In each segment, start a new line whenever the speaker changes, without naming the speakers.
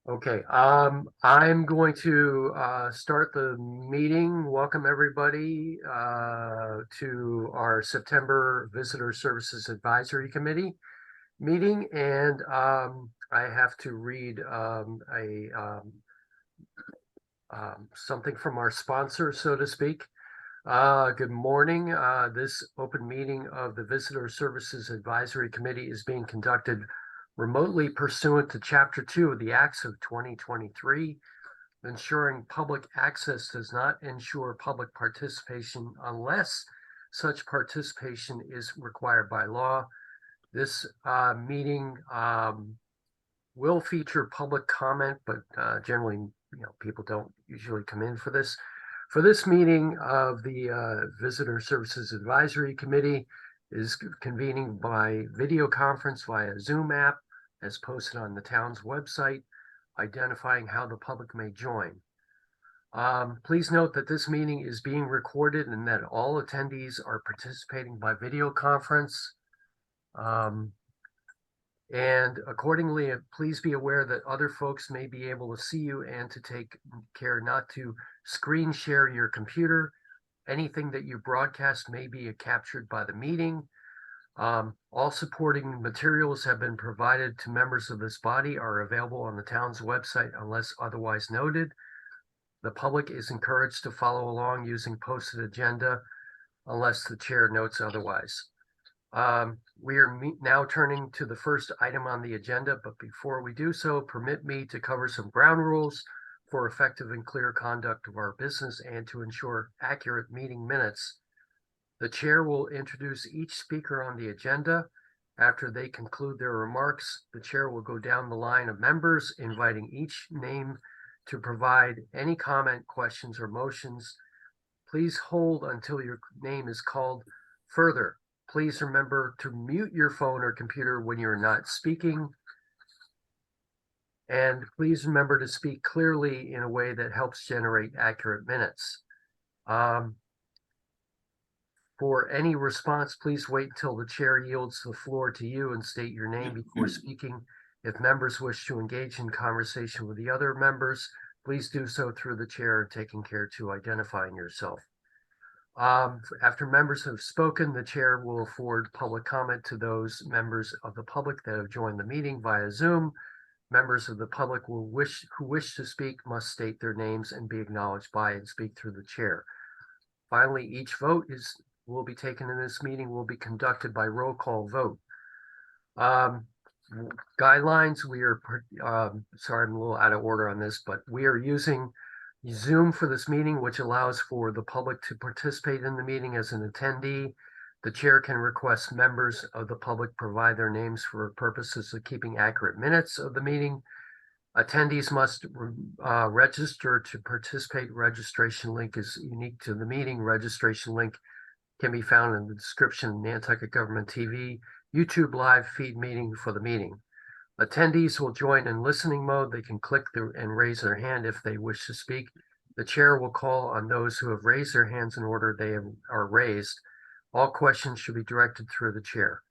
Okay, I'm going to start the meeting. Welcome everybody to our September Visitor Services Advisory Committee meeting. And I have to read something from our sponsor, so to speak. Good morning. This open meeting of the Visitor Services Advisory Committee is being conducted remotely pursuant to Chapter 2 of the Acts of 2023. Ensuring public access does not ensure public participation unless such participation is required by law. This meeting will feature public comment, but generally, people don't usually come in for this. For this meeting of the Visitor Services Advisory Committee is convening by video conference via Zoom app as posted on the town's website, identifying how the public may join. Please note that this meeting is being recorded and that all attendees are participating by video conference. And accordingly, please be aware that other folks may be able to see you and to take care not to screen share your computer. Anything that you broadcast may be captured by the meeting. All supporting materials have been provided to members of this body, are available on the town's website unless otherwise noted. The public is encouraged to follow along using posted agenda unless the chair notes otherwise. We are now turning to the first item on the agenda, but before we do so, permit me to cover some ground rules for effective and clear conduct of our business and to ensure accurate meeting minutes. The chair will introduce each speaker on the agenda. After they conclude their remarks, the chair will go down the line of members, inviting each name to provide any comment, questions, or motions. Please hold until your name is called. Further, please remember to mute your phone or computer when you're not speaking. And please remember to speak clearly in a way that helps generate accurate minutes. For any response, please wait until the chair yields the floor to you and state your name before speaking. If members wish to engage in conversation with the other members, please do so through the chair, taking care to identifying yourself. After members have spoken, the chair will afford public comment to those members of the public that have joined the meeting via Zoom. Members of the public who wish to speak must state their names and be acknowledged by and speak through the chair. Finally, each vote will be taken in this meeting will be conducted by roll call vote. Guidelines, we are, sorry, I'm a little out of order on this, but we are using Zoom for this meeting, which allows for the public to participate in the meeting as an attendee. The chair can request members of the public provide their names for purposes of keeping accurate minutes of the meeting. Attendees must register to participate. Registration link is unique to the meeting. Registration link can be found in the description of Nantucket Government TV YouTube live feed meeting for the meeting. Attendees will join in listening mode. They can click and raise their hand if they wish to speak. The chair will call on those who have raised their hands in order they are raised. All questions should be directed through the chair.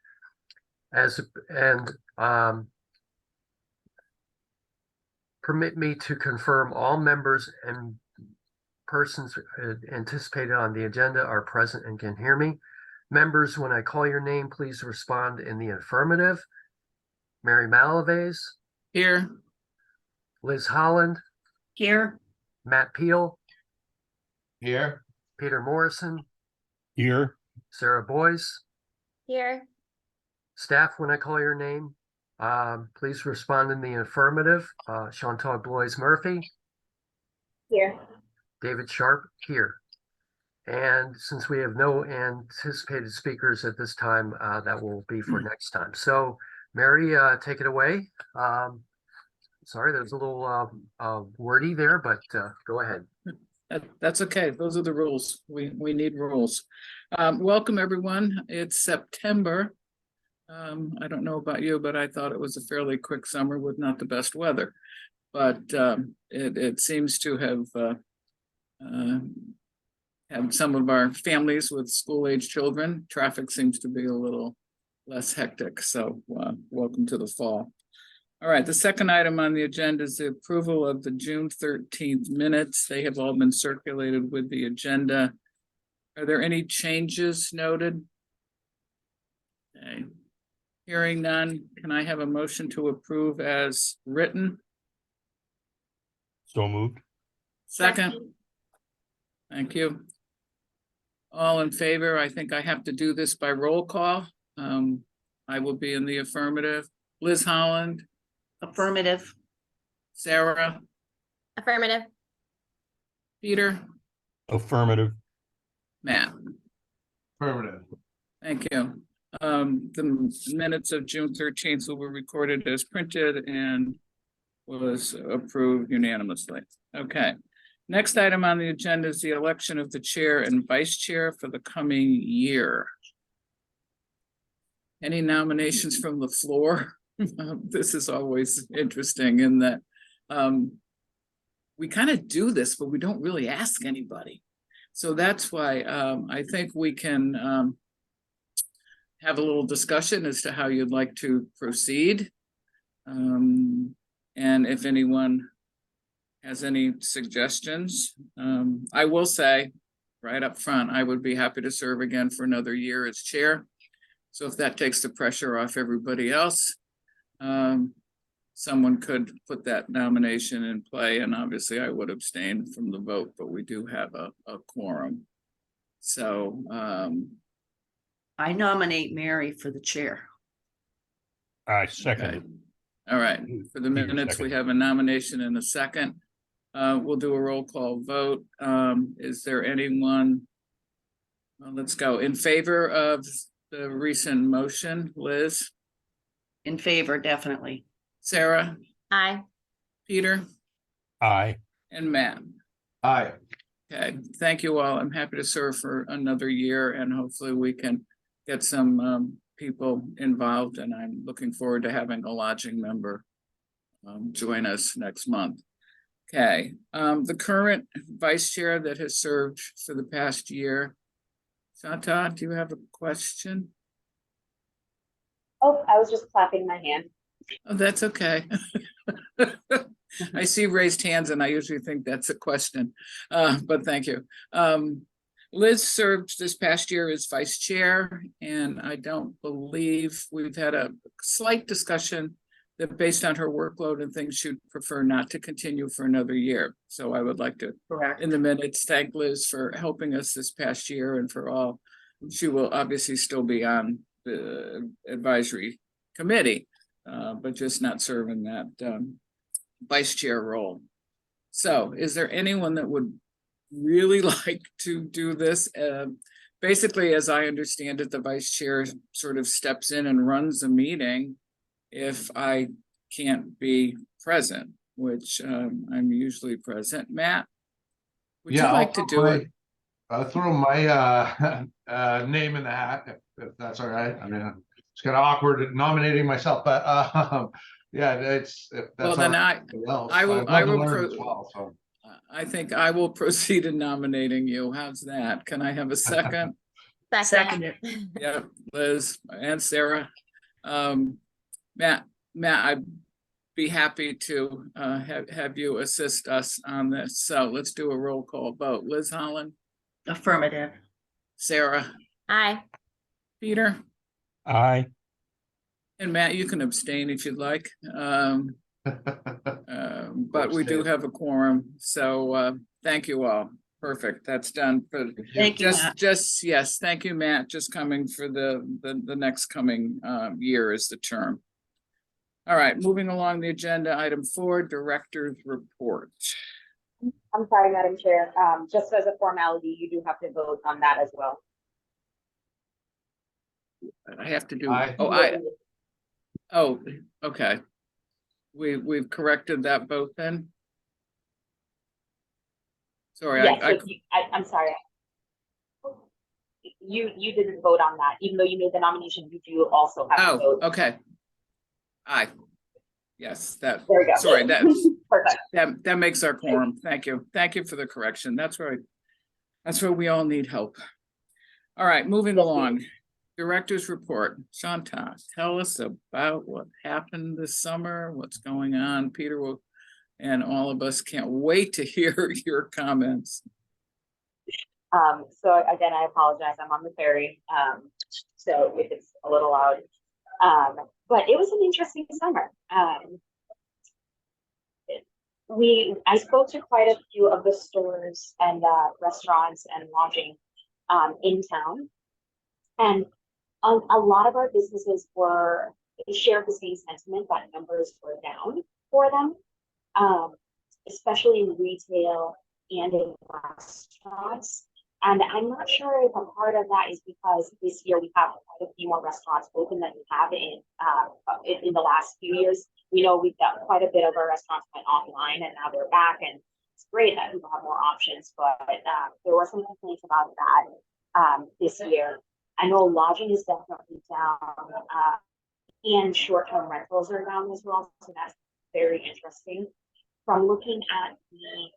Permit me to confirm all members and persons anticipated on the agenda are present and can hear me. Members, when I call your name, please respond in the affirmative. Mary Malaves.
Here.
Liz Holland.
Here.
Matt Peel.
Here.
Peter Morrison.
Here.
Sarah Boyce.
Here.
Staff, when I call your name, please respond in the affirmative. Chantal Blois Murphy.
Here.
David Sharp, here. And since we have no anticipated speakers at this time, that will be for next time. So, Mary, take it away. Sorry, there's a little wordy there, but go ahead.
That's okay. Those are the rules. We need rules. Welcome, everyone. It's September. I don't know about you, but I thought it was a fairly quick summer with not the best weather. But it seems to have some of our families with school-age children. Traffic seems to be a little less hectic. So welcome to the fall. All right, the second item on the agenda is the approval of the June 13th minutes. They have all been circulated with the agenda. Are there any changes noted? Okay. Hearing none, can I have a motion to approve as written?
So moved.
Second. Thank you. All in favor? I think I have to do this by roll call. I will be in the affirmative. Liz Holland,
Affirmative.
Sarah,
Affirmative.
Peter,
Affirmative.
Matt.
Affirmative.
Thank you. The minutes of June 13th will be recorded as printed and was approved unanimously. Okay. Next item on the agenda is the election of the chair and vice chair for the coming year. Any nominations from the floor? This is always interesting in that we kind of do this, but we don't really ask anybody. So that's why I think we can have a little discussion as to how you'd like to proceed. And if anyone has any suggestions, I will say right up front, I would be happy to serve again for another year as chair. So if that takes the pressure off everybody else, someone could put that nomination in play, and obviously I would abstain from the vote, but we do have a quorum. So
I nominate Mary for the chair.
I second
okay.
it.
All right, for the
Peter
minutes, we
seconded.
have a nomination and a second. We'll do a roll call vote. Is there anyone? Well, let's go in favor of the recent motion. Liz,
In favor, definitely.
Sarah,
Aye.
Peter,
Aye.
and Matt.
Aye.
Okay, thank you all. I'm happy to serve for another year, and hopefully we can get some people involved, and I'm looking forward to having a lodging member join us next month. Okay, the current vice chair that has served for the past year, Shanta, do you have a question?
Oh, I was just clapping my hand.
Oh, that's okay. I see raised hands and I usually think that's a question, but thank you. Liz served this past year as vice chair, and I don't believe we've had a slight discussion that based on her workload and things, she'd prefer not to continue for another year. So I would like to,
Correct.
in the minutes, thank Liz for helping us this past year and for all. She will obviously still be on the advisory committee, but just not serving that vice chair role. So is there anyone that would really like to do this? Basically, as I understand it, the vice chair sort of steps in and runs the meeting if I can't be present, which I'm usually present. Matt, would you like to do it?
I'll throw my name in the hat if that's all right. I mean, it's kind of awkward nominating myself, but yeah, it's if that's
Well, then I will
learn as well. So
I think I will proceed in nominating you. How's that? Can I have a second?
Second.
Yeah, Liz and Sarah. Matt, I'd be happy to have you assist us on this. So let's do a roll call vote. Liz Holland,
Affirmative.
Sarah,
Aye.
Peter,
aye.
and Matt, you can abstain if you'd like. But we do have a quorum, so thank you all. Perfect, that's done. For
Thank you, Matt.
yes, thank you, Matt. Just coming for the next coming year is the term. All right, moving along the agenda, item 4, director's report.
I'm sorry, Madam Chair. Just as a formality, you do have to vote on that as well.
I have to do,
Aye.
oh, okay. We've corrected that vote then? Sorry,
Yes, I'm sorry. You didn't vote on that, even though you made the nomination. You do also have to
oh,
vote.
okay. Aye. Yes, that,
There we go.
sorry, that,
Perfect.
that makes our quorum. Thank you. Thank you for the correction. That's where we all need help. All right, moving along. Director's report. Shanta, tell us about what happened this summer, what's going on. Peter will, and all of us can't wait to hear your comments.
So again, I apologize, I'm on the ferry, so if it's a little loud. But it was an interesting summer. I spoke to quite a few of the stores and restaurants and lodging in town. And a lot of our businesses shared the same sentiment that numbers were down for them, especially in retail and in restaurants. And I'm not sure if a part of that is because this year we have quite a few more restaurants open than we have in the last few years. We know we've got quite a bit of our restaurants went offline and now they're back, and it's great that people have more options, but there were some complaints about that this year. I know lodging is definitely down, and short-term rentals are down as well, so that's very interesting. From looking at the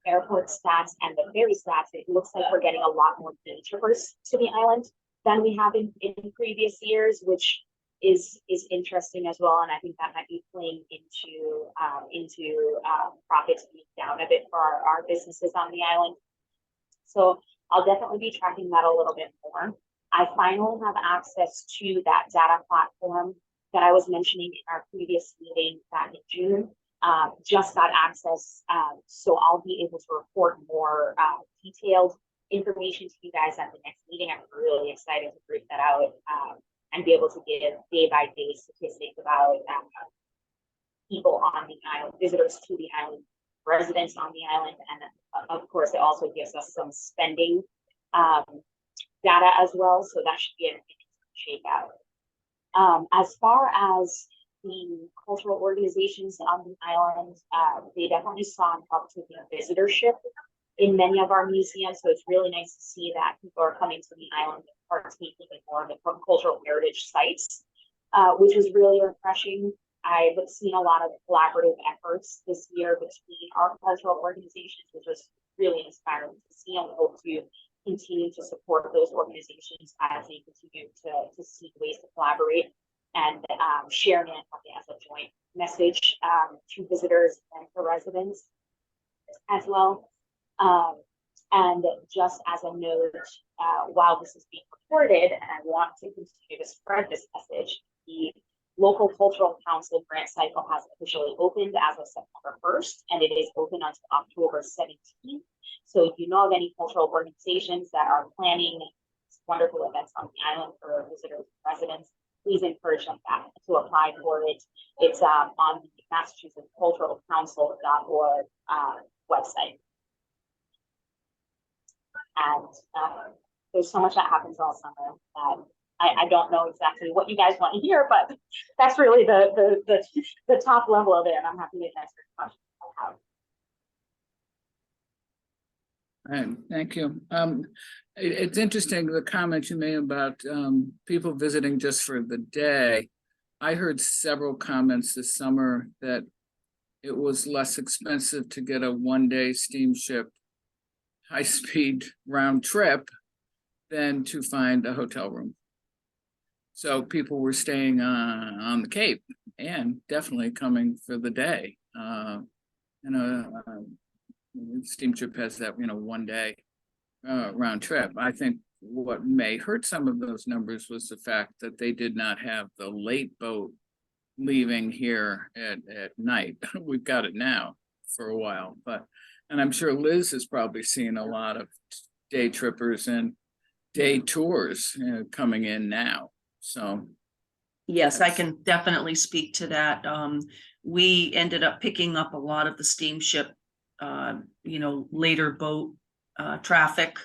airport stats and the ferry stats, it looks like we're getting a lot more day trippers to the island than we have in previous years, which is interesting as well. And I think that might be playing into profits being down a bit for our businesses on the island. So I'll definitely be tracking that a little bit more. I finally have access to that data platform that I was mentioning in our previous meeting back in June. Just got access, so I'll be able to report more detailed information to you guys at the next meeting. I'm really excited to break that out and be able to give day-by-day statistics about people on the island, visitors to the island, residents on the island, and of course it also gives us some spending data as well, so that should be an interesting shakeout. As far as the cultural organizations on the island, they definitely saw an uptick in visitorship in many of our museums, so it's really nice to see that people are coming to the island and partaking in more of the cultural heritage sites, which was really refreshing. I've seen a lot of collaborative efforts this year between our cultural organizations, which was really inspiring to see, and we hope to continue to support those organizations as they continue to seek ways to collaborate and share Nantucket as a joint message to visitors and to residents as well. And just as a note, while this is being recorded, and I want to continue to spread this message, the Local Cultural Council grant cycle has officially opened as of September 1st, and it is open until October 17th. So if you know of any cultural organizations that are planning wonderful events on the island for visitors and residents, please encourage them to apply for it. It's on the Massachusetts Cultural Council.org website. And there's so much that happens all summer that I don't know exactly what you guys want to hear, but that's really the top level of it, and I'm happy to answer questions I have.
All right, thank you. It's interesting the comment you made about people visiting just for the day. I heard several comments this summer that it was less expensive to get a one-day steamship high-speed round trip than to find a hotel room. So people were staying on the Cape and definitely coming for the day. Steamship has that, one day round trip. I think what may hurt some of those numbers was the fact that they did not have the late boat leaving here at night. We've got it now for a while, and I'm sure Liz has probably seen a lot of day trippers and day tours coming in now. So
yes, I can definitely speak to that. We ended up picking up a lot of the steamship, later boat traffic.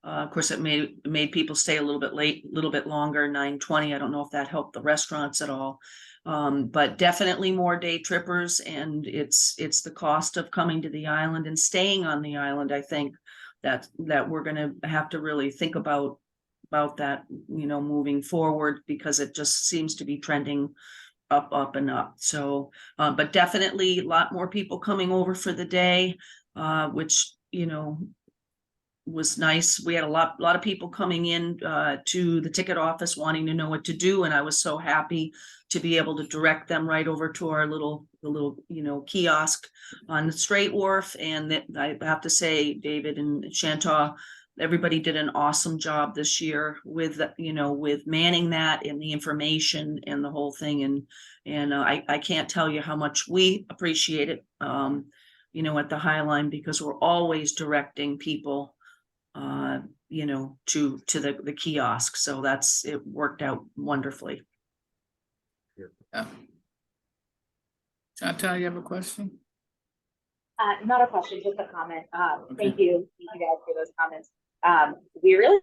Of course, it made people stay a little bit longer, 9:20. I don't know if that helped the restaurants at all. But definitely more day trippers, and it's the cost of coming to the island and staying on the island. I think that we're going to have to really think about that, moving forward, because it just seems to be trending up and up. So, but definitely a lot more people coming over for the day, which, was nice. We had a lot of people coming in to the ticket office wanting to know what to do, and I was so happy to be able to direct them right over to our little kiosk on the Straight Wharf. And that, I have to say, David and Chantal, everybody did an awesome job this year with with manning that and the information and the whole thing. And I can't tell you how much we appreciate it. At the High Line, because we're always directing people to the kiosk. So it worked out wonderfully.
Yeah. Chantal, you have a question?
Not a question, just a comment.
Okay.
Thank you guys for those comments. We really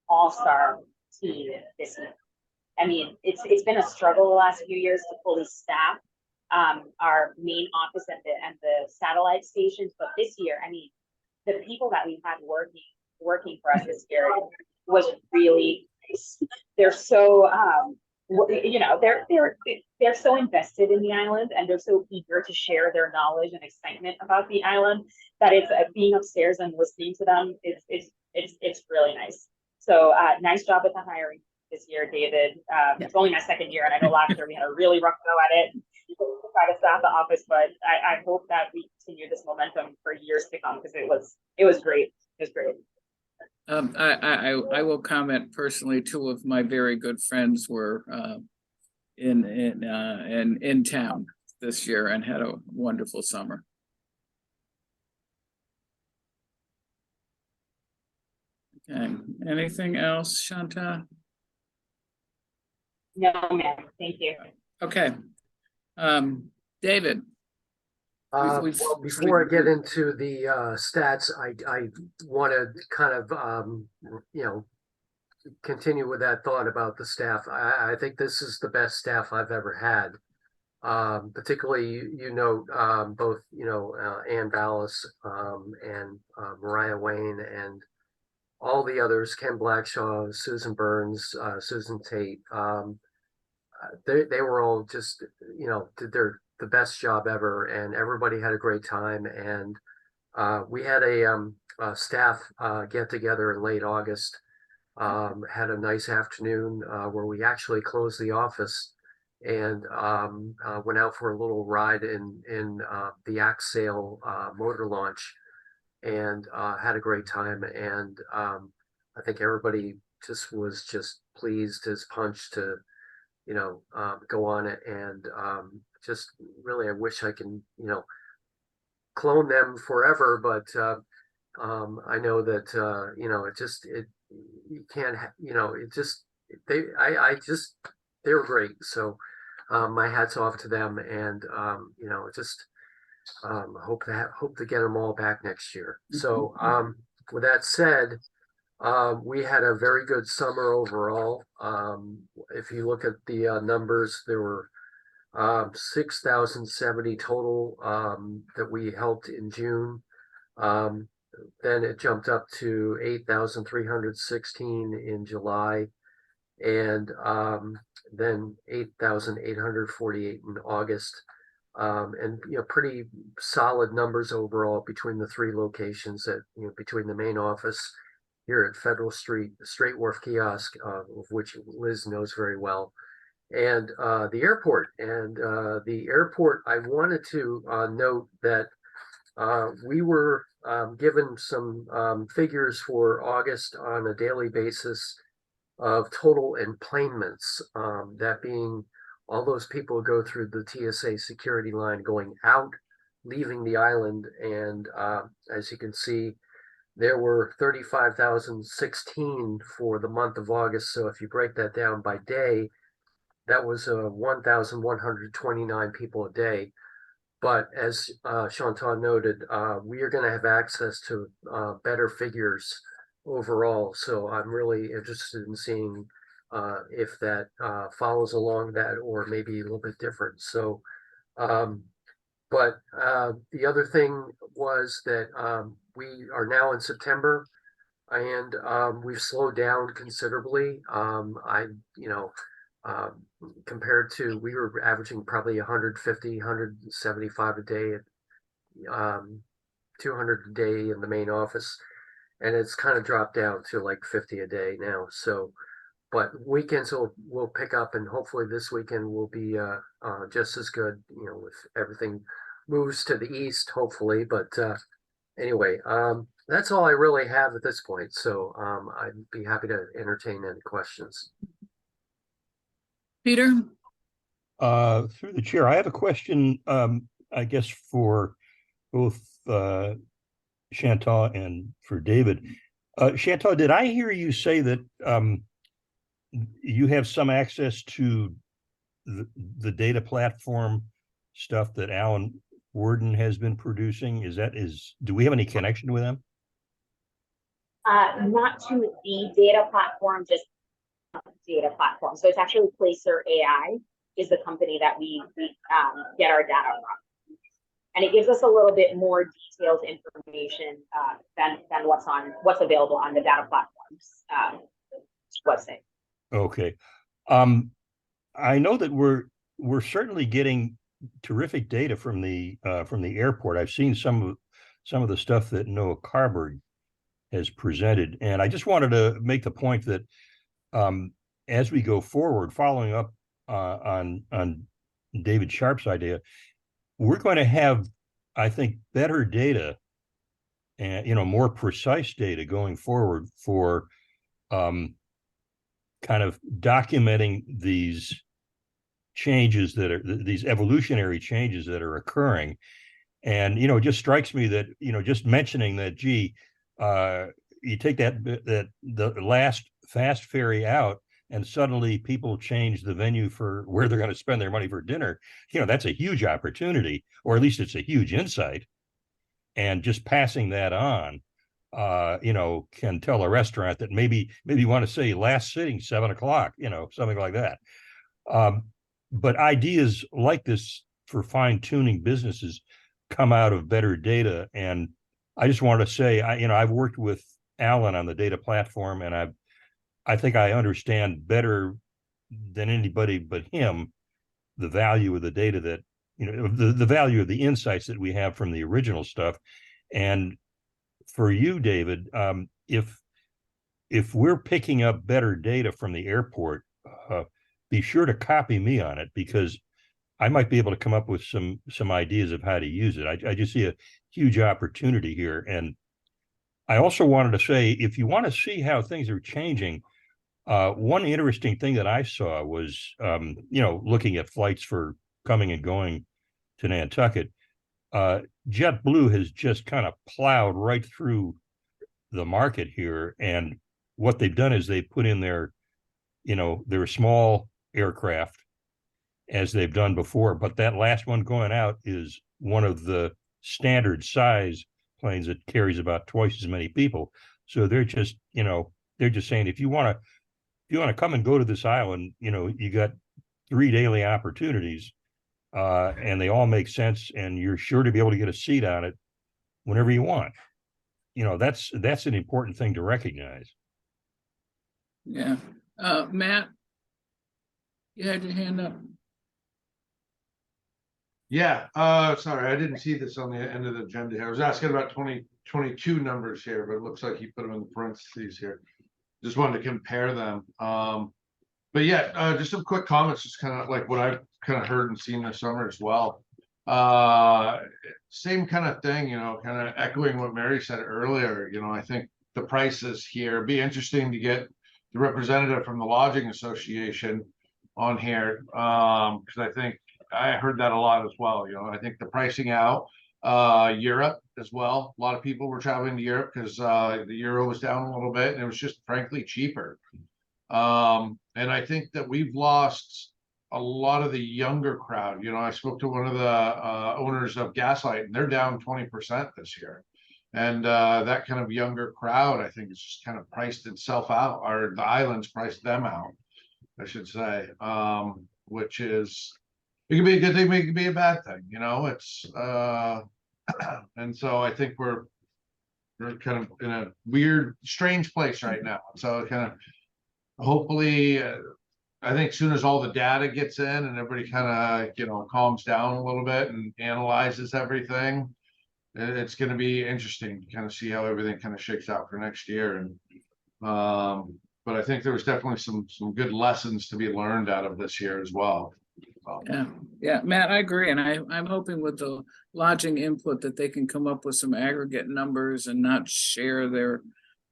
all-star team this year. I mean, it's been a struggle the last few years to fully staff our main office and the satellite stations, but this year, I mean, the people that we've had working for us this year was really nice. They're so they're so invested in the island, and they're so eager to share their knowledge and excitement about the island that it's being upstairs and listening to them it's really nice. So nice job with the hiring this year, David. It's only my second year, and I know last year we had a really rough go at it to try to staff the office, but I hope that we continue this momentum for years to come, because it was great. It was great.
I will comment personally. Two of my very good friends were in town this year and had a wonderful summer. Okay, anything else, Chantal?
No, ma'am. Thank you.
Okay. David.
Well, before I get into the stats, I want to kind of continue with that thought about the staff. I think this is the best staff I've ever had. Particularly, both Ann Ballas and Mariah Wayne and all the others, Ken Blackshaw, Susan Burns, Susan Tate. They were all just did the best job ever, and everybody had a great time. And we had a staff get together in late August. Had a nice afternoon where we actually closed the office and went out for a little ride in the Axe Sale motor launch, and had a great time. And I think everybody was pleased as punch to go on it. And just really, I wish I can clone them forever, but I know that you can't they were great. So my hat's off to them, and hope to get them all back next year. So with that said, we had a very good summer overall. If you look at the numbers, there were 6,070 total that we helped in June. Then it jumped up to 8,316 in July, and then 8,848 in August. And pretty solid numbers overall between the three locations between the main office here at Federal Street, the Straight Wharf kiosk, of which Liz knows very well, and the airport. And the airport, I wanted to note that we were given some figures for August on a daily basis of total enplanements, that being all those people who go through the TSA security line going out, leaving the island. And as you can see, there were 35,016 for the month of August. So if you break that down by day, that was 1,129 people a day. But as Chantal noted, we are going to have access to better figures overall. So I'm really interested in seeing if that follows along that, or maybe a little bit different. So, but the other thing was that we are now in September, and we've slowed down considerably. Compared to, we were averaging probably 150, 175 a day 200 a day in the main office. And it's kind of dropped down to like 50 a day now. So, but weekends will pick up, and hopefully this weekend will be just as good, you know, if everything moves to the east, hopefully. But anyway, that's all I really have at this point. So I'd be happy to entertain any questions.
Peter?
Through the chair, I have a question, I guess for both Chantal and for David. Chantal, did I hear you say that you have some access to the data platform stuff that Alan Worden has been producing? Do we have any connection with them?
Not to the data platform, just data platform. So it's actually Placer AI is the company that we get our data from. And it gives us a little bit more detailed information than what's available on the data platforms website.
Okay. I know that we're certainly getting terrific data from the airport. I've seen some of the stuff that Noah Carberg has presented, and I just wanted to make the point that as we go forward, following up on David Sharp's idea, we're going to have, I think, better data and more precise data going forward for kind of documenting these changes these evolutionary changes that are occurring. And it just strikes me that just mentioning that, gee, you take the last fast ferry out, and suddenly people change the venue for where they're going to spend their money for dinner. That's a huge opportunity, or at least it's a huge insight. And just passing that on, can tell a restaurant that maybe you want to say last sitting 7 o'clock, something like that. But ideas like this for fine tuning businesses come out of better data. And I just want to say, I've worked with Alan on the data platform, and I think I understand better than anybody but him the value of the data that, the value of the insights that we have from the original stuff. And for you, David, if we're picking up better data from the airport, be sure to copy me on it, because I might be able to come up with some ideas of how to use it. I just see a huge opportunity here. And I also wanted to say, if you want to see how things are changing, one interesting thing that I saw was, looking at flights for coming and going to Nantucket. JetBlue has just kind of plowed right through the market here. And what they've done is they put in their small aircraft, as they've done before. But that last one going out is one of the standard size planes that carries about twice as many people. So they're just saying, if you want to come and go to this island, you got 3 daily opportunities, and they all make sense, and you're sure to be able to get a seat on it whenever you want. That's an important thing to recognize.
Yeah. Matt, you had your hand up.
Yeah, sorry, I didn't see this on the end of the agenda here. I was asking about 2022 numbers here, but it looks like you put them in the parentheses here. Just wanted to compare them. But yeah, just some quick comments, just kind of like what I've kind of heard and seen this summer as well. Same kind of thing, kind of echoing what Mary said earlier. I think the prices here, it'd be interesting to get the representative from the Lodging Association on here, because I think I heard that a lot as well. I think the pricing out, Europe as well. A lot of people were traveling to Europe because the euro was down a little bit, and it was just frankly cheaper. And I think that we've lost a lot of the younger crowd. I spoke to one of the owners of Gaslight, and they're down 20% this year. And that kind of younger crowd, I think, is just kind of priced itself out, or the islands priced them out, I should say, which is, it could be a good thing, it could be a bad thing, it's and so I think we're kind of in a weird, strange place right now. So kind of hopefully, I think as soon as all the data gets in and everybody kind of calms down a little bit and analyzes everything, it's gonna be interesting to kind of see how everything kind of shakes out for next year. And but I think there was definitely some good lessons to be learned out of this year as well.
Yeah, Matt, I agree. And I'm hoping with the lodging input that they can come up with some aggregate numbers and not share their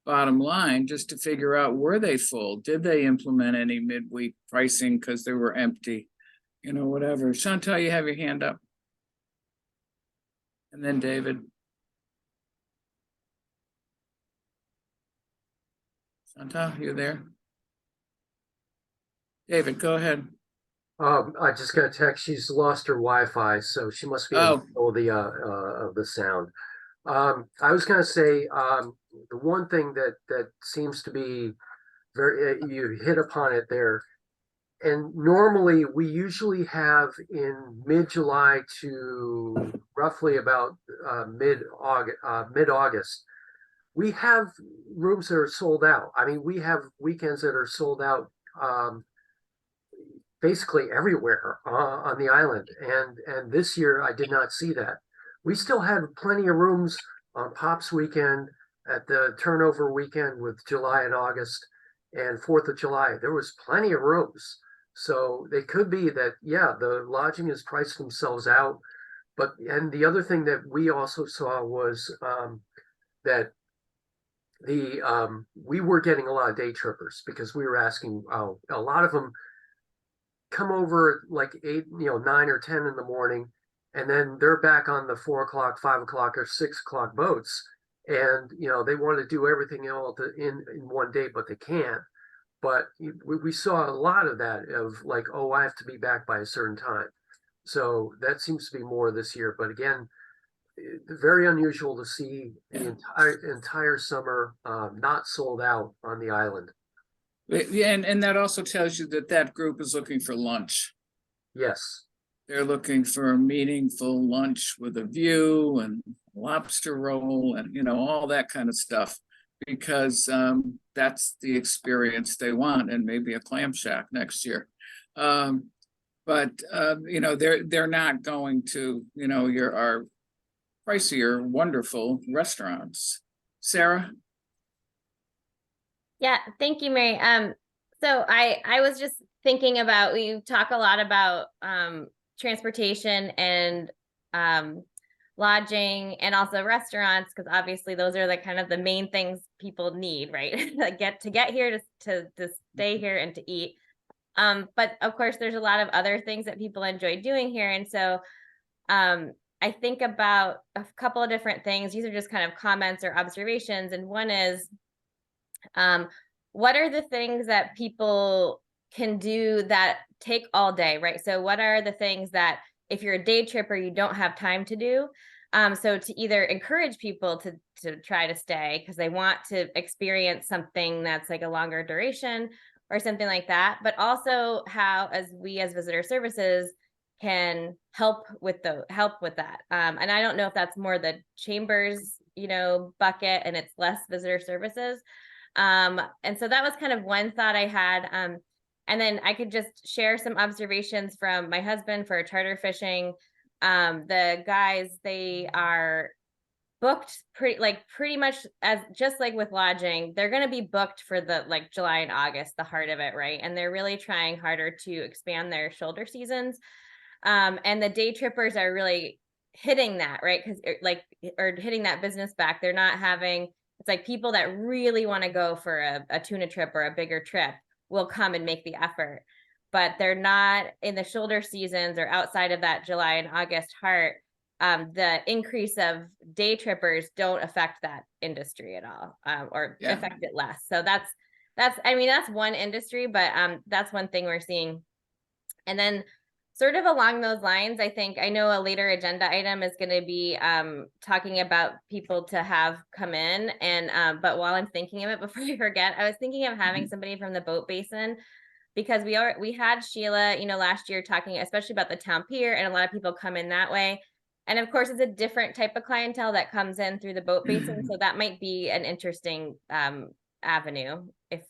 bottom line, just to figure out, were they full? Did they implement any midweek pricing because they were empty? You know, whatever. Chantal, you have your hand up. And then David. Chantal, you there? David, go ahead.
I just got a text. She's lost her Wi-Fi, so she must be in the middle of the sound. I was gonna say, the one thing that seems to be very, you hit upon it there. And normally we usually have in mid-July to roughly about mid-August, we have rooms that are sold out. I mean, we have weekends that are sold out basically everywhere on the island. And this year I did not see that. We still had plenty of rooms on Pops weekend, at the turnover weekend with July and August and 4th of July. There was plenty of rooms. So they could be that, yeah, the lodging has priced themselves out. But, and the other thing that we also saw was that we were getting a lot of day trippers, because we were asking, a lot of them come over like 8, 9 or 10 in the morning, and then they're back on the 4 o'clock, 5 o'clock, or 6 o'clock boats. And, they want to do everything all in one day, but they can't. But we saw a lot of that, of like, oh, I have to be back by a certain time. So that seems to be more this year. But again, very unusual to see the entire summer not sold out on the island.
Yeah, and that also tells you that that group is looking for lunch.
Yes.
They're looking for a meaningful lunch with a view and lobster roll and, all that kind of stuff, because that's the experience they want, and maybe a clam shack next year. But they're not going to, our pricier, wonderful restaurants. Sarah?
Yeah, thank you, Mary. So I was just thinking about, we talk a lot about transportation and lodging, and also restaurants, because obviously those are the kind of the main things people need, right? to get here to stay here and to eat. But of course there's a lot of other things that people enjoy doing here. And so I think about a couple of different things. These are just kind of comments or observations. And one is, what are the things that people can do that take all day, right? So what are the things that, if you're a day tripper, you don't have time to do? So to either encourage people to try to stay because they want to experience something that's like a longer duration or something like that, but also how, as we as visitor services, can help with that. And I don't know if that's more the chambers, bucket, and it's less visitor services. And so that was kind of one thought I had. And then I could just share some observations from my husband for charter fishing. The guys, they are booked pretty much as just like with lodging, they're going to be booked for the like July and August, the heart of it, right? And they're really trying harder to expand their shoulder seasons. And the day trippers are really hitting that, right? Because or hitting that business back. They're not having, it's like people that really want to go for a tuna trip or a bigger trip will come and make the effort, but they're not in the shoulder seasons or outside of that July and August heart. The increase of day trippers don't affect that industry at all, or affect it less. So that's one industry, but that's one thing we're seeing. And then sort of along those lines, I know a later agenda item is going to be talking about people to have come in. And but while I'm thinking of it, before I forget, I was thinking of having somebody from the boat basin, because we had Sheila, last year talking especially about the town pier, and a lot of people come in that way. And of course, it's a different type of clientele that comes in through the boat basin. So that might be an interesting avenue if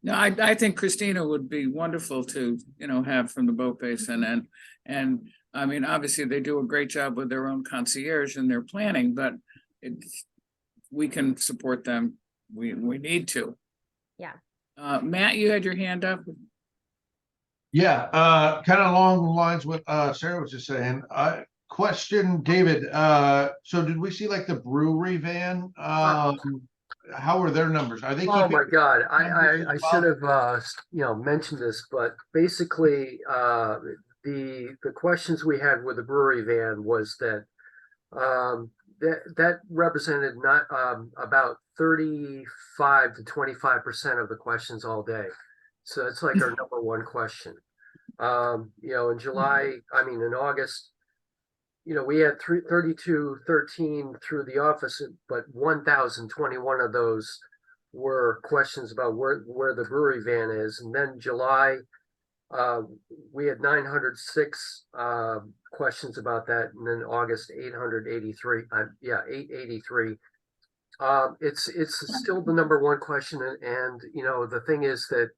No, I think Christina would be wonderful to have from the boat basin, and I mean, obviously, they do a great job with their own concierge and their planning, but we can support them. We need to.
Yeah.
Matt, you had your hand up.
Yeah, kind of along the lines what Sarah was just saying. Question, David, so did we see like the brewery van? How are their numbers? Are they
Oh
keeping?
my God,
numbers
I
as
should
well?
have, mentioned this, but basically, the questions we had with the brewery van was that, that represented not, about 35 to 25% of the questions all day. So it's like our number one question. In July, in August, we had 3213 through the office, but 1,021 of those were questions about where the brewery van is. And then July, we had 906 questions about that. And then August, 883. 883. It's still the number one question. And the thing is that,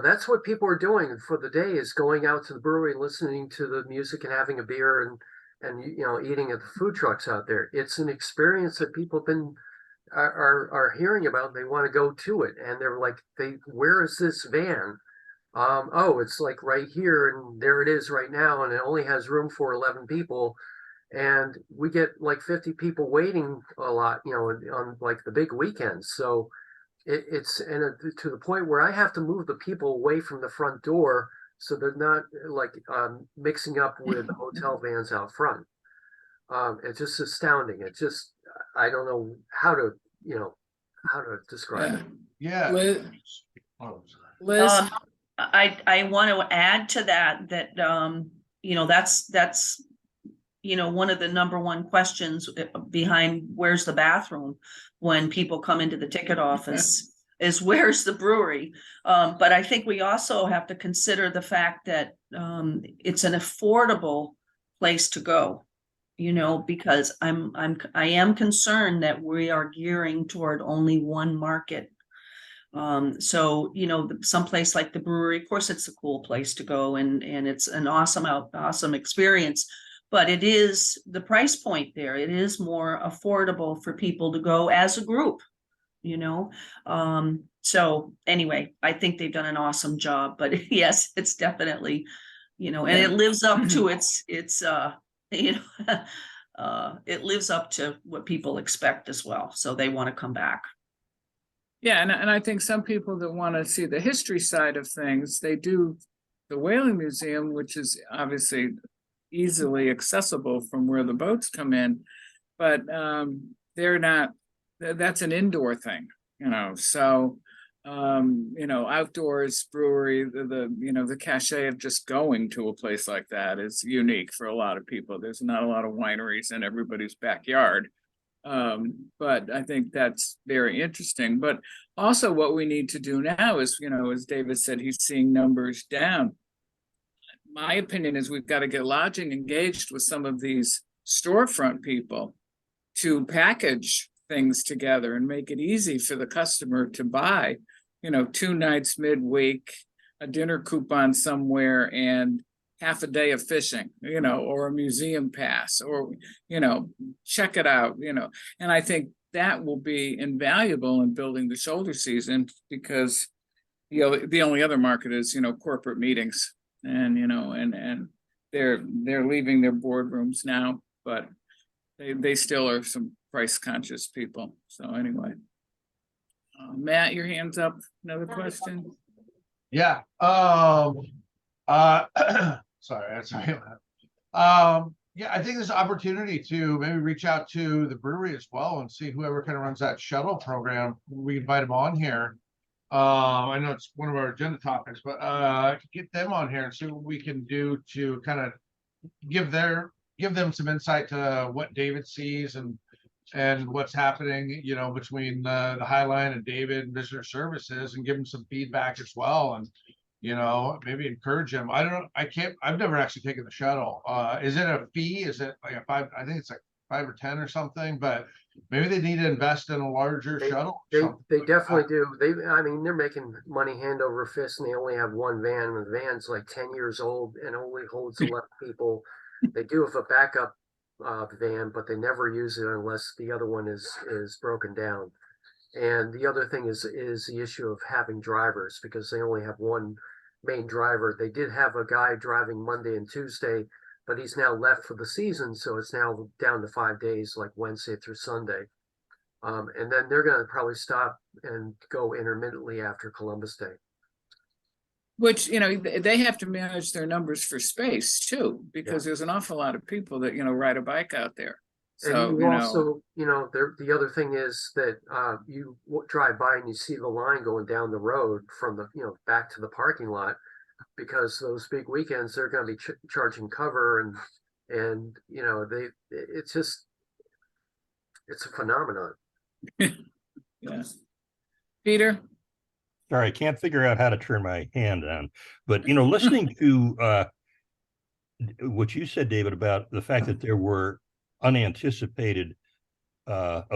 that's what people are doing for the day, is going out to the brewery and listening to the music and having a beer and eating at the food trucks out there. It's an experience that people have been are hearing about. They want to go to it, and they're like, where is this van? Oh, it's like right here, and there it is right now, and it only has room for 11 people. And we get like 50 people waiting a lot, on like the big weekends. So it's to the point where I have to move the people away from the front door so they're not like mixing up with hotel vans out front. It's just astounding. It's just, I don't know how to describe it.
Yeah.
Liz,
Oh, sorry.
Liz,
I want to add to that that's one of the number one questions behind where's the bathroom when people come into the ticket office is where's the brewery. But I think we also have to consider the fact that it's an affordable place to go, because I am concerned that we are gearing toward only one market. So someplace like the brewery, of course, it's a cool place to go, and it's an awesome experience. But it is the price point there. It is more affordable for people to go as a group, So anyway, I think they've done an awesome job. But yes, it's definitely, and it lives up to it lives up to what people expect as well. So they want to come back.
yeah, and I think some people that want to see the history side of things, they do the Whaling Museum, which is obviously easily accessible from where the boats come in, but they're not. That's an indoor thing, So outdoors brewery, the cachet of just going to a place like that is unique for a lot of people. There's not a lot of wineries in everybody's backyard. But I think that's very interesting. But also what we need to do now is, as David said, he's seeing numbers down. My opinion is we've got to get lodging engaged with some of these storefront people to package things together and make it easy for the customer to buy, 2 nights midweek, a dinner coupon somewhere, and half a day of fishing, or a museum pass, or, check it out, and I think that will be invaluable in building the shoulder season, because the only other market is, corporate meetings. And and they're leaving their boardrooms now, but they still are some price conscious people. So anyway, Matt, your hand's up. Another question?
Yeah. Sorry, that's right. Yeah, I think there's an opportunity to maybe reach out to the brewery as well and see whoever kind of runs that shuttle program. We invite them on here. I know it's one of our agenda topics, but get them on here and see what we can do to kind of give them some insight to what David sees and what's happening, between the High Line and David and visitor services, and give them some feedback as well, and maybe encourage them. I don't know. I've never actually taken the shuttle. Is it a fee? Is it like I think it's like 5 or 10 or something, but maybe they need to invest in a larger shuttle. or something
They
like that.
definitely do. I mean, they're making money hand over fist and they only have one van. And the van's like 10 years old and only holds 11 people. They do have a backup van, but they never use it unless the other one is broken down. And the other thing is the issue of having drivers because they only have one main driver. They did have a guy driving Monday and Tuesday, but he's now left for the season, so it's now down to 5 days, like Wednesday through Sunday. And then they're going to probably stop and go intermittently after Columbus Day.
Which, they have to manage their numbers for space too, because there's an awful lot of people that, ride a bike out there. So,
And you also, the other thing is that you drive by and you see the line going down the road from the, back to the parking lot, because those big weekends they're going to be charging cover and it's a phenomenon.
Yeah. Peter?
Sorry, I can't figure out how to turn my hand on, but listening to what you said, David, about the fact that there were unanticipated last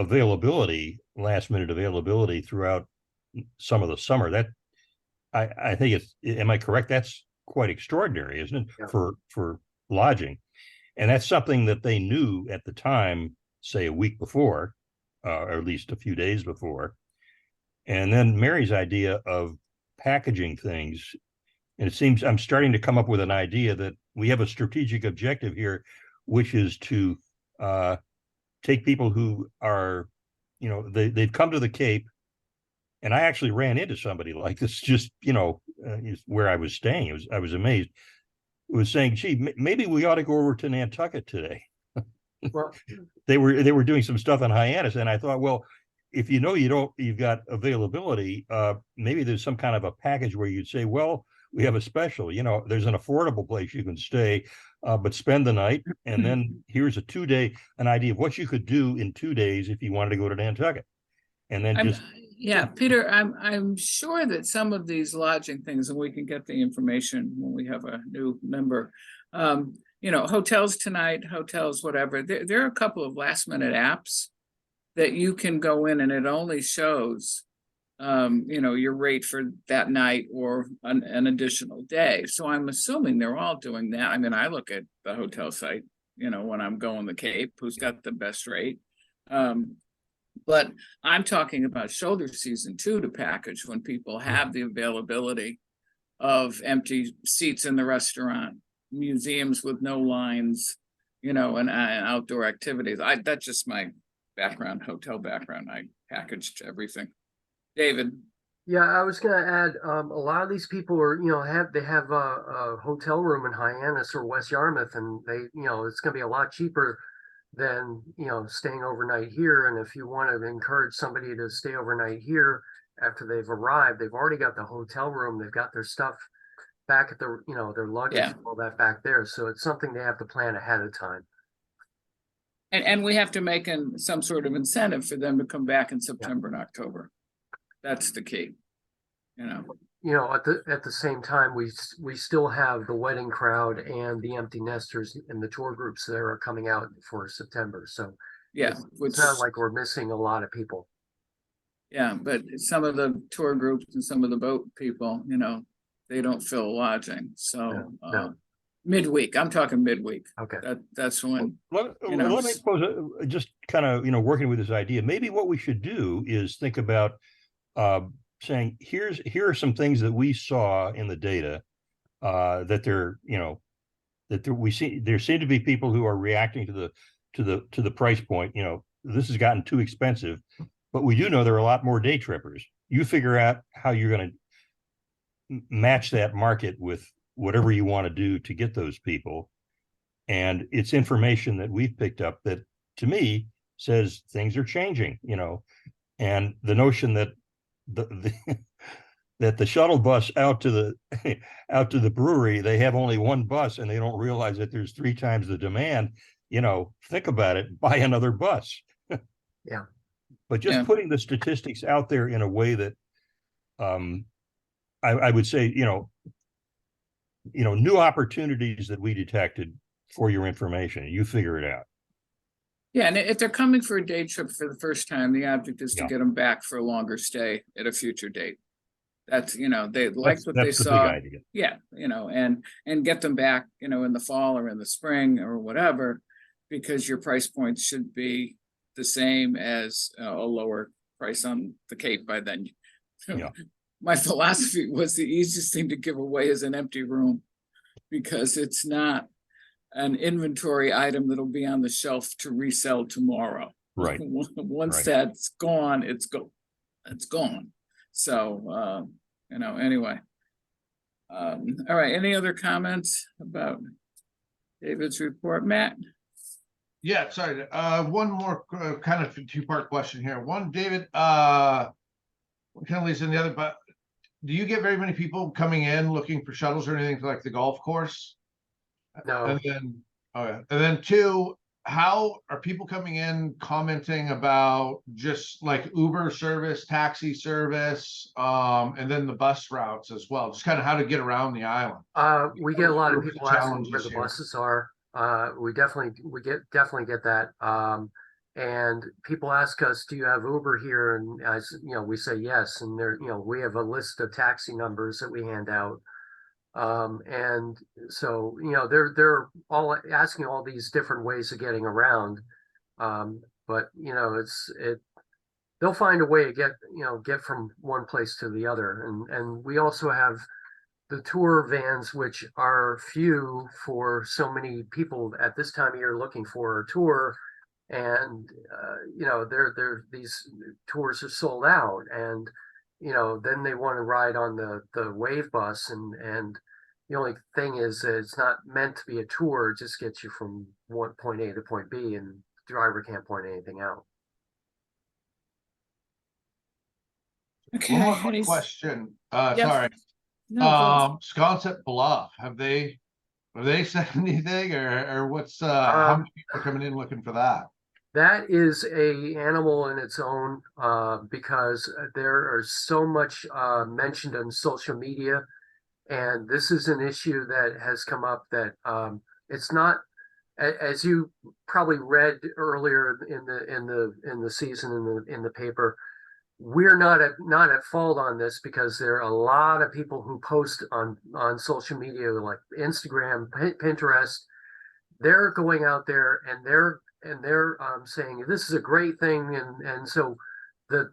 minute availability throughout some of the summer, that I think am I correct? That's quite extraordinary, isn't it?
Yeah.
For lodging. And that's something that they knew at the time, say a week before, or at least a few days before. And then Mary's idea of packaging things, and it seems I'm starting to come up with an idea that we have a strategic objective here, which is to take people who are, they've come to the Cape, and I actually ran into somebody like this just, where I was staying. I was amazed. It was saying, gee, maybe we ought to go over to Nantucket today.
Well,
they were doing some stuff in Hyannis, and I thought, well, if you've got availability, maybe there's some kind of a package where you'd say, well, we have a special, there's an affordable place you can stay, but spend the night. And then here's an idea of what you could do in 2 days if you wanted to go to Nantucket. And then
Peter, I'm sure that some of these lodging things, and we can get the information when we have a new member, hotels tonight, hotels, whatever, there are a couple of last minute apps that you can go in and it only shows, your rate for that night or an additional day. So I'm assuming they're all doing that. I mean, I look at the hotel site, when I'm going the Cape, who's got the best rate. But I'm talking about shoulder season too, to package when people have the availability of empty seats in the restaurant, museums with no lines, and outdoor activities. That's just my background, hotel background. I packaged everything. David.
Yeah, I was going to add, a lot of these people are, they have a hotel room in Hyannis or West Yarmouth, and they, it's going to be a lot cheaper than, staying overnight here. And if you want to encourage somebody to stay overnight here after they've arrived, they've already got the hotel room, they've got their stuff back at the, their luggage, all that back there. So it's something they have to plan ahead of time.
And we have to make some sort of incentive for them to come back in September and October. That's the key,
at the same time, we still have the wedding crowd and the empty nesters and the tour groups that are coming out for September. So it's not like we're missing a lot of people.
Yeah, but some of the tour groups and some of the boat people, they don't fill lodging. So
No.
Midweek, I'm talking midweek.
Okay.
That's when.
Let me pose just kind of, working with this idea. Maybe what we should do is think about saying, here are some things that we saw in the data that there seem to be people who are reacting to the price point. This has gotten too expensive, but we do know there are a lot more day trippers. You figure out how you're going to match that market with whatever you want to do to get those people. And it's information that we've picked up that, to me, says things are changing, and the notion that that the shuttle bus out to the brewery, they have only one bus and they don't realize that there's 3 times the demand. Think about it, buy another bus.
Yeah.
But just putting the statistics out there in a way that I would say, new opportunities that we detected for your information. You figure it out.
Yeah, and if they're coming for a day trip for the first time, the object is to
Yeah.
get them back for a longer stay at a future date. That's, they liked what they
That's the big
saw.
idea.
Yeah, and get them back, in the fall or in the spring or whatever, because your price points should be the same as a lower price on the Cape by then.
Yeah.
My philosophy was the easiest thing to give away is an empty room, because it's not an inventory item that'll be on the shelf to resell tomorrow.
Right.
Once
Right.
that's gone, it's gone. So, anyway. All right, any other comments about David's report, Matt?
Yeah, sorry, one more kind of two-part question here. One, David, kind of leads in the other, but do you get very many people coming in looking for shuttles or anything to like the golf course?
No,
And then, and then two, how are people coming in commenting about just like Uber service, taxi service, and then the bus routes as well, just kind of how to get around the island?
we get a lot of
What are the
people asking where
challenges
the
here?
buses are. We definitely get that. And people ask us, do you have Uber here? And as we say yes. And there, we have a list of taxi numbers that we hand out. And so, they're all asking all these different ways of getting around. But they'll find a way to get from one place to the other. And we also have the tour vans, which are few for so many people at this time of year looking for a tour. And, these tours are sold out, and, then they want to ride on the wave bus. And the only thing is that it's not meant to be a tour. It just gets you from one point A to point B, and the driver can't point anything out.
Okay.
One more quick question,
Yes.
sorry.
No, go.
Sconset Bluff, have they said anything, or what's how many people are coming in looking for that?
That is a animal in its own, because there are so much mentioned on social media, and this is an issue that has come up that it's not, as you probably read earlier in the season in the paper. We're not at fault on this, because there are a lot of people who post on social media like Instagram, Pinterest. They're going out there and they're saying this is a great thing, and so the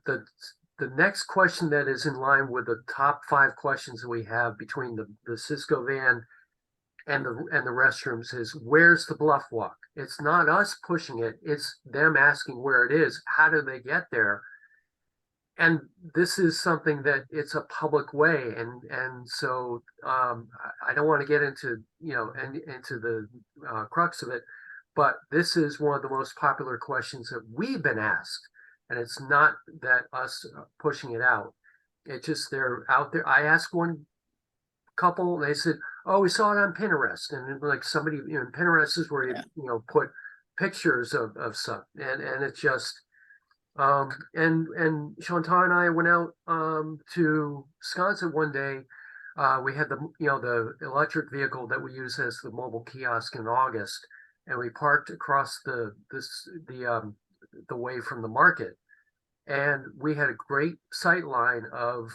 next question that is in line with the top 5 questions that we have between the Cisco van and the restrooms is, where's the bluff walk? It's not us pushing it, it's them asking where it is. How do they get there? And this is something that it's a public way, and so I don't want to get into into the crux of it, but this is one of the most popular questions that we've been asked, and it's not that us pushing it out. It's just they're out there. I asked one couple, they said, "Oh, we saw it on Pinterest," and like somebody, Pinterest is where you put pictures of stuff, and it's just. And Chantal and I went out to Wisconsin one day. We had the electric vehicle that we use as the mobile kiosk in August, and we parked across the way from the market, and we had a great sight line of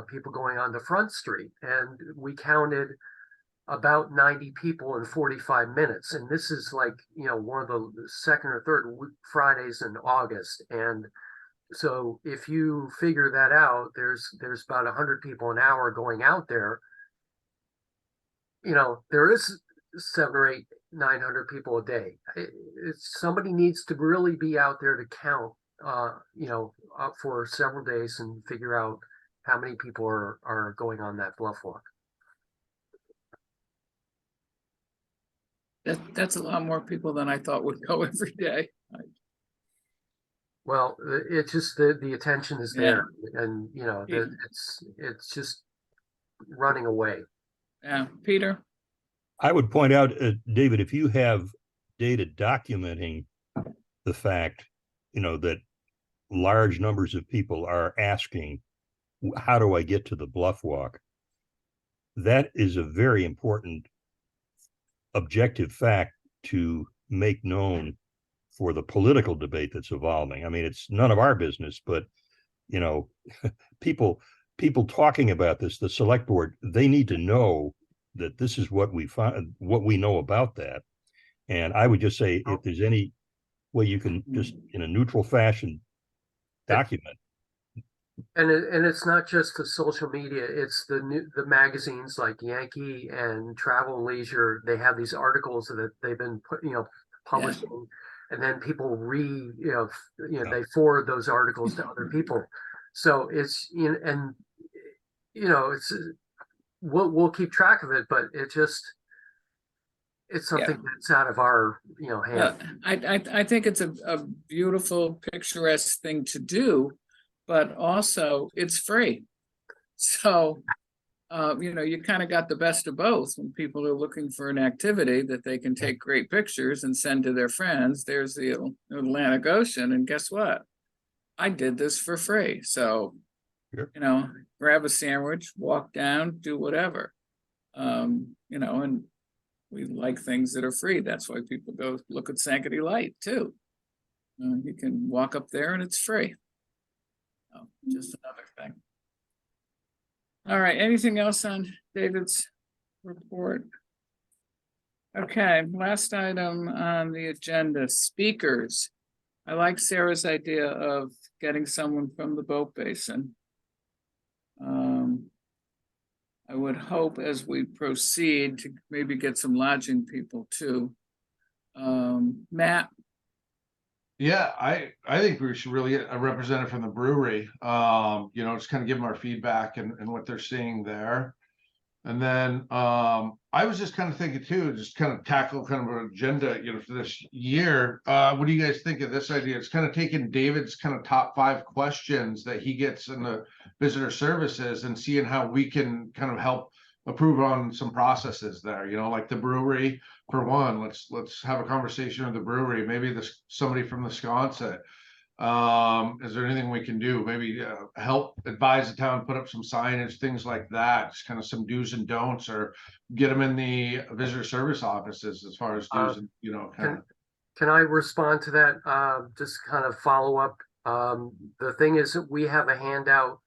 people going on the front street, and we counted about 90 people in 45 minutes. And this is like, one of the second or third Fridays in August. And so if you figure that out, there's about 100 people an hour going out there. There is 700 or 800, 900 people a day. Somebody needs to really be out there to count, up for several days and figure out how many people are going on that bluff walk.
That's a lot more people than I thought would go every day.
Well, it's just the attention is there, and it's just running away.
Yeah, Peter.
I would point out, David, if you have data documenting the fact, that large numbers of people are asking, how do I get to the bluff walk? That is a very important objective fact to make known for the political debate that's evolving. I mean, it's none of our business, but you know, people talking about this, the select board, they need to know that this is what we find, what we know about that. And I would just say, if there's any way you can just in a neutral fashion document.
And it's not just the social media, it's the magazines like Yankee and Travel and Leisure. They have these articles that they've been publishing, and then people they forward those articles to other people. So it's it's we'll keep track of it, but it's something that's out of our hands.
I think it's a beautiful, picturesque thing to do, but also it's free. So, you kind of got the best of both when people are looking for an activity that they can take great pictures and send to their friends. There's the Atlantic Ocean, and guess what? I did this for free. So, grab a sandwich, walk down, do whatever. And we like things that are free. That's why people go look at Sankaty Light too. You can walk up there and it's free. Just another thing. All right, anything else on David's report? Okay, last item on the agenda, speakers. I like Sarah's idea of getting someone from the boat basin. I would hope as we proceed to maybe get some lodging people too. Matt?
Yeah, I think we should really get a representative from the brewery, just kind of give them our feedback and what they're seeing there. And then I was just kind of thinking too, just kind of tackle kind of an agenda, for this year. What do you guys think of this idea? It's kind of taking David's kind of top 5 questions that he gets in the visitor services and seeing how we can kind of help approve on some processes there, like the brewery for one. Let's have a conversation with the brewery, maybe somebody from the Sconset. Is there anything we can do? Maybe help advise the town, put up some signage, things like that, just kind of some do's and don'ts, or get them in the visitor service offices as far as do's and
Can I respond to that? Just kind of follow up. The thing is, we have a handout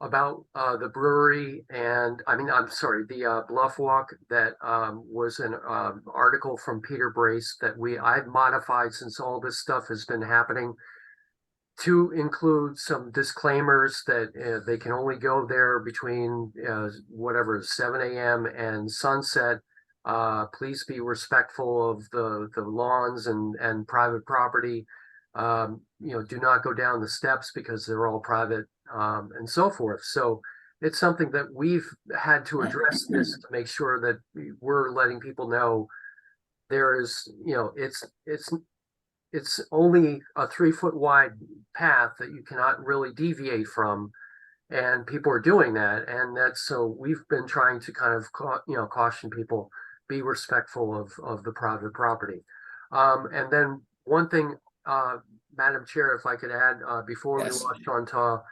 about the brewery, and the Bluff Walk that was an article from Peter Brace that I've modified since all this stuff has been happening, to include some disclaimers that they can only go there between 7 a.m. and sunset. Please be respectful of the lawns and private property. Do not go down the steps because they're all private, and so forth. So it's something that we've had to address this to make sure that we're letting people know there is, it's only a 3-foot wide path that you cannot really deviate from, and people are doing that. And so we've been trying to kind of caution people, be respectful of the private property. And then one thing, Madam Chair, if I could add, before we lost Chantal,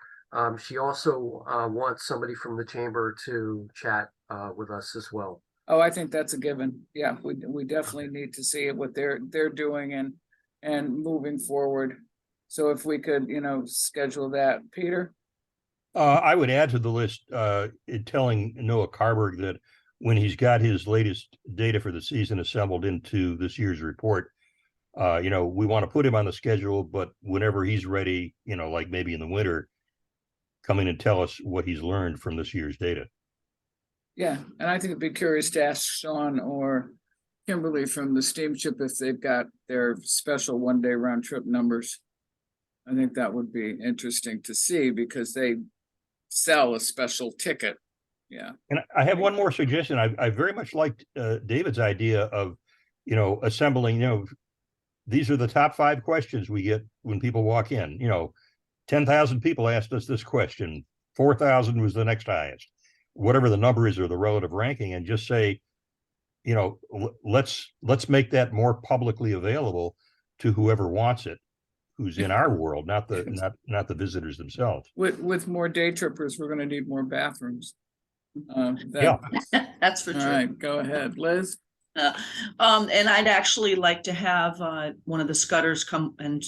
she also wants somebody from the chamber to chat with us as well.
Oh, I think that's a given. Yeah, we definitely need to see what they're doing and moving forward. So if we could, schedule that. Peter?
I would add to the list, telling Noah Carberg that when he's got his latest data for the season assembled into this year's report, we want to put him on the schedule, but whenever he's ready, like maybe in the winter, come in and tell us what he's learned from this year's data.
Yeah, and I think I'd be curious to ask Sean or Kimberly from the steamship if they've got their special one-day round trip numbers. I think that would be interesting to see because they sell a special ticket. Yeah.
And I have one more suggestion. I very much liked David's idea of, assembling, these are the top 5 questions we get when people walk in. 10,000 people asked us this question. 4,000 was the next highest. Whatever the number is or the relative ranking, and just say, let's make that more publicly available to whoever wants it, who's in our world, not the visitors themselves.
With more day trippers, we're going to need more bathrooms.
Yeah,
That's for
all
sure.
right, go ahead, Liz.
And I'd actually like to have one of the Scudders come and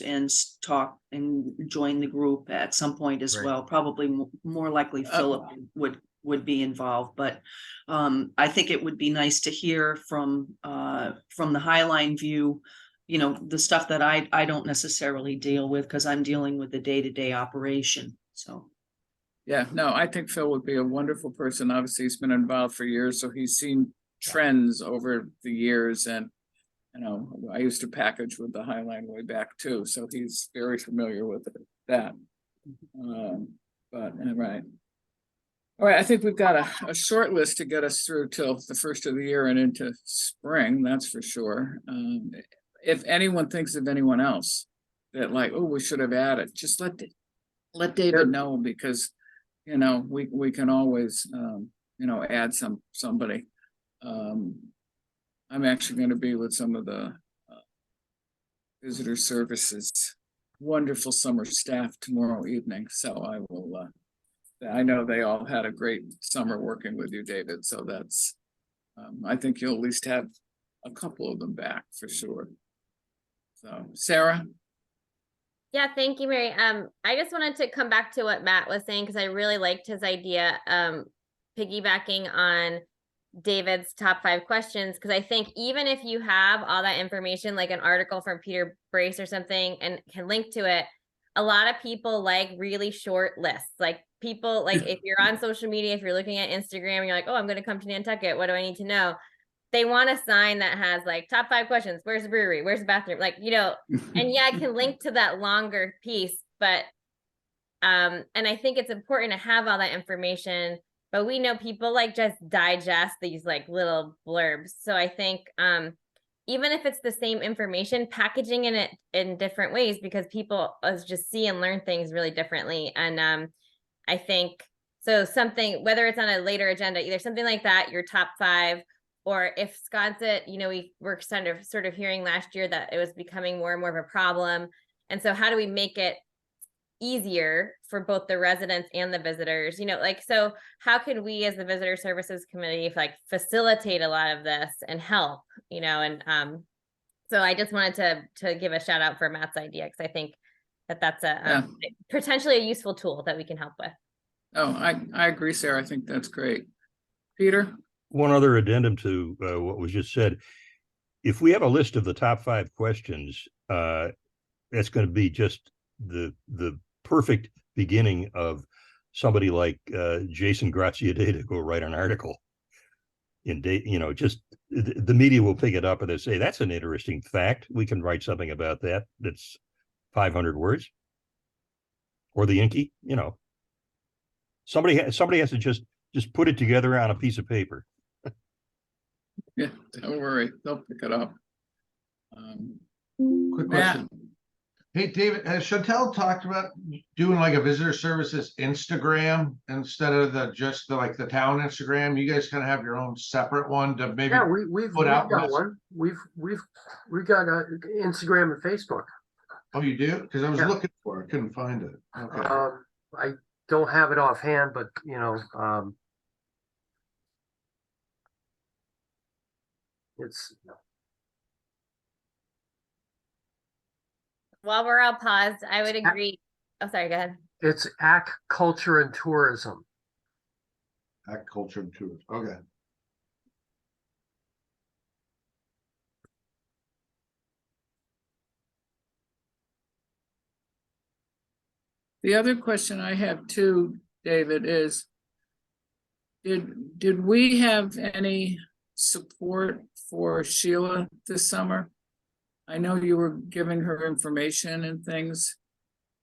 talk and join the group at some point as
Right.
well. Probably more likely Philip would be involved, but I think it would be nice to hear from the Highline view, you know, the stuff that I don't necessarily deal with because I'm dealing with the day-to-day operation. So.
Yeah, no, I think Phil would be a wonderful person. Obviously, he's been involved for years, so he's seen trends over the years. And, you know, I used to package with the Highline way back too, so he's very familiar with that. But, right. All right, I think we've got a short list to get us through till the first of the year and into spring, that's for sure. If anyone thinks of anyone else that like, oh, we should have added, just let David know, because you know, we can always, you know, add somebody. I'm actually going to be with some of the visitor services, wonderful summer staff tomorrow evening. So I will, I know they all had a great summer working with you, David. So that's, I think you'll at least have a couple of them back for sure. So Sarah?
Yeah, thank you, Mary. I just wanted to come back to what Matt was saying, because I really liked his idea, piggybacking on David's top 5 questions, because I think even if you have all that information, like an article from Peter Brace or something, and can link to it, a lot of people like really short lists. Like people, like if you're on social media, if you're looking at Instagram, and you're like, oh, I'm going to come to Nantucket, what do I need to know? They want a sign that has like top 5 questions. Where's the brewery? Where's the bathroom? Like, you know, and yeah, I can link to that longer piece, but, and I think it's important to have all that information, but we know people like just digest these like little blurbs. So I think, even if it's the same information, packaging in it in different ways, because people just see and learn things really differently. And, I think, so something, whether it's on a later agenda, either something like that, your top 5, or if Sconset, you know, we were sort of hearing last year that it was becoming more and more of a problem. And so how do we make it easier for both the residents and the visitors? You know, like, so how can we as the Visitor Services Committee like facilitate a lot of this and help, you know? And so I just wanted to give a shout out for Matt's idea, because I think that that's a potentially a useful tool that we can help with.
Oh, I agree, Sarah. I think that's great. Peter?
One other addendum to what was just said. If we have a list of the top 5 questions, that's going to be just the perfect beginning of somebody like Jason Graziadei to go write an article. You know, just the media will pick it up and they say, that's an interesting fact. We can write something about that. That's 500 words. Or the Inky, you know. Somebody has to just put it together on a piece of paper.
Yeah, don't worry, they'll pick it up.
Quick
Matt?
question. Hey, David, has Chantel talked about doing like a visitor services Instagram instead of just the town Instagram? You guys kind of have your own separate one to maybe.
Yeah, we've
out
got
this-
one. We've got Instagram and Facebook.
Oh, you do? Because I was
Yeah.
looking for it, couldn't find it. Okay.
I don't have it offhand, but you know, it's
While we're all paused, I would agree. Oh, sorry, go ahead.
it's AC Culture and Tourism.
Culture and tours. Okay.
The other question I have too, David, is did we have any support for Sheila this summer? I know you were giving her information and things.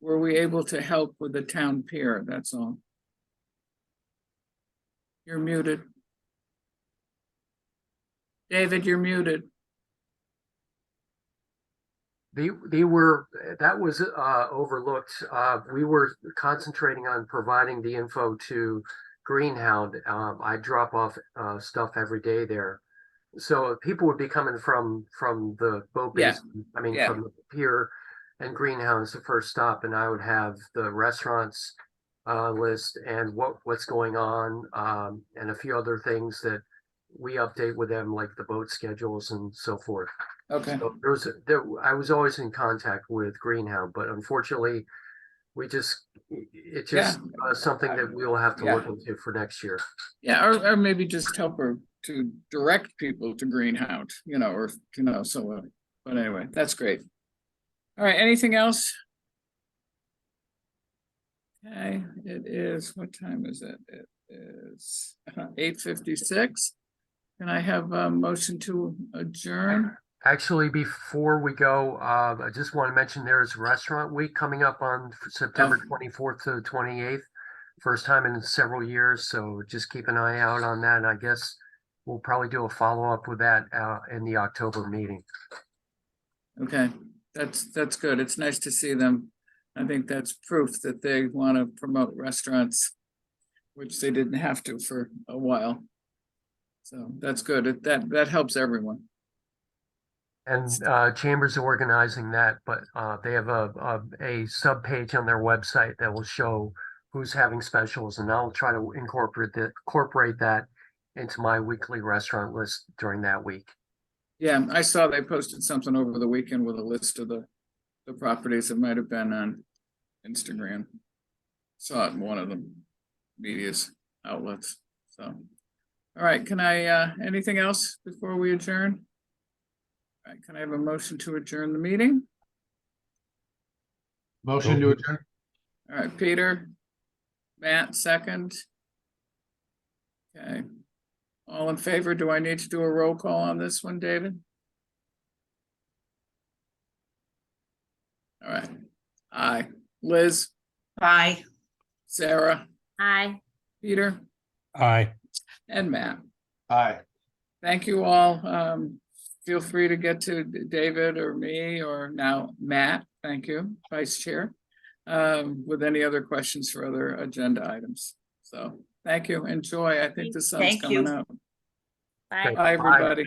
Were we able to help with the town pier? That's all. You're muted. David, you're muted.
That was overlooked. We were concentrating on providing the info to Greenhound. I drop off stuff every day there. So people would be coming from the boat base, I mean, from the pier, and Greenhound's the first stop, and I would have the restaurants list and what's going on, and a few other things that we update with them like the boat schedules and so forth.
Okay,
So I was always in contact with Greenhound, but unfortunately, it's just something that we'll have to look into for next year.
yeah, or maybe just help her to direct people to Greenhound, or, so, but anyway, that's great. All right, anything else? Okay, it is, what time is it? It is 8:56. Can I have a motion to adjourn?
Actually, before we go, I just want to mention there's Restaurant Week coming up on September 24th to 28th. First time in several years, so just keep an eye out on that. And I guess we'll probably do a follow-up with that in the October meeting.
Okay, that's good. It's nice to see them. I think that's proof that they want to promote restaurants, which they didn't have to for a while. So that's good. That helps everyone.
And Chambers organizing that, but they have a sub page on their website that will show who's having specials, and I'll try to incorporate that into my weekly restaurant list during that week.
Yeah, I saw they posted something over the weekend with a list of the properties. It might have been on Instagram. Saw it in one of the media's outlets. So, all right, can I, anything else before we adjourn? All right, can I have a motion to adjourn the meeting?
Motion to adjourn.
All right, Peter, Matt, second. Okay. All in favor? Do I need to do a roll call on this one, David? All right. Aye. Liz,
Bye.
Sarah,
Aye.
Peter,
Aye.
and Matt.
Aye.
Thank you all. Feel free to get to David or me or now Matt. Thank you, Vice Chair, with any other questions for other agenda items. So thank you. Enjoy. I think the sun's
Thank
coming
you.
out.
Bye.
Bye, everybody.